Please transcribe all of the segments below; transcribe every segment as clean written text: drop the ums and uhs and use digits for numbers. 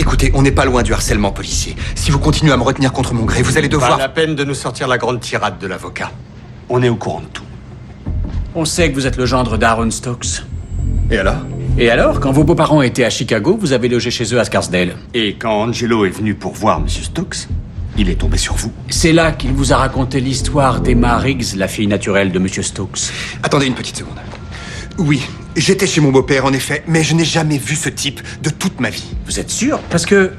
Écoutez, on n'est pas loin du harcèlement policier. Si vous continuez à me retenir contre mon gré, vous allez devoir... Pas la peine de nous sortir la grande tirade de l'avocat. On est au courant de tout. On sait que vous êtes le gendre d'Aaron Stokes. Et alors? Et alors, quand vos beaux-parents étaient à Chicago, vous avez logé chez eux à Scarsdale. Et quand Angelo est venu pour voir M. Stokes, il est tombé sur vous. C'est là qu'il vous a raconté l'histoire d'Emma Riggs, la fille naturelle de M. Stokes. Attendez une petite seconde. Oui, j'étais chez mon beau-père, en effet, mais je n'ai jamais vu ce type de toute ma vie. Vous êtes sûr? Parce que...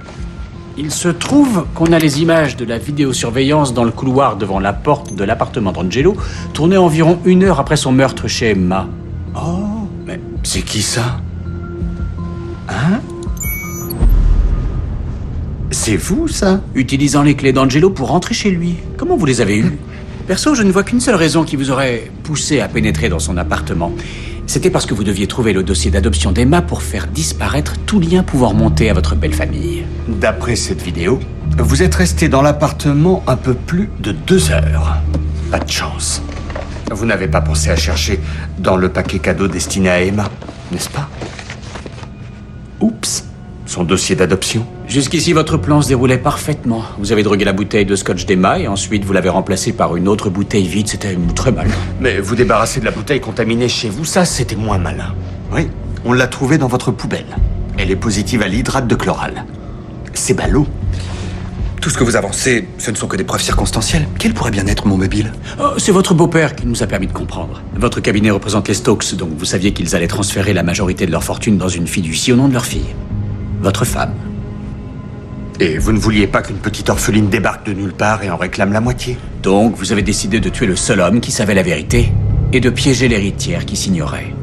il se trouve qu'on a les images de la vidéosurveillance dans le couloir devant la porte de l'appartement d'Angelo, tournées environ 1 heure après son meurtre chez Emma. Oh, mais c'est qui ça? Hein? C'est vous, ça? Utilisant les clés d'Angelo pour rentrer chez lui. Comment vous les avez eues? Perso, je ne vois qu'une seule raison qui vous aurait poussé à pénétrer dans son appartement. C'était parce que vous deviez trouver le dossier d'adoption d'Emma pour faire disparaître tout lien pouvant remonter à votre belle famille. D'après cette vidéo, vous êtes resté dans l'appartement un peu plus de 2 heures. Pas de chance. Vous n'avez pas pensé à chercher dans le paquet cadeau destiné à Emma, n'est-ce pas? Oups, son dossier d'adoption. Jusqu'ici, votre plan se déroulait parfaitement. Vous avez drogué la bouteille de scotch d'Emma et ensuite vous l'avez remplacée par une autre bouteille vide. C'était très mal. Mais vous débarrasser de la bouteille contaminée chez vous, ça, c'était moins malin. Oui, on l'a trouvée dans votre poubelle. Elle est positive à l'hydrate de chloral. C'est ballot. Tout ce que vous avancez, ce ne sont que des preuves circonstancielles. Quel pourrait bien être mon mobile? Oh, c'est votre beau-père qui nous a permis de comprendre. Votre cabinet représente les Stokes, donc vous saviez qu'ils allaient transférer la majorité de leur fortune dans une fiducie au nom de leur fille. Votre femme. Et vous ne vouliez pas qu'une petite orpheline débarque de nulle part et en réclame la moitié? Donc, vous avez décidé de tuer le seul homme qui savait la vérité et de piéger l'héritière qui s'ignorait.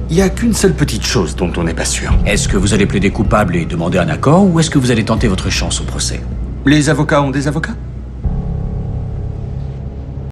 Il n'y a qu'une seule petite chose dont on n'est pas sûr. Est-ce que vous allez plaider coupable et demander un accord, ou est-ce que vous allez tenter votre chance au procès? Les avocats ont des avocats?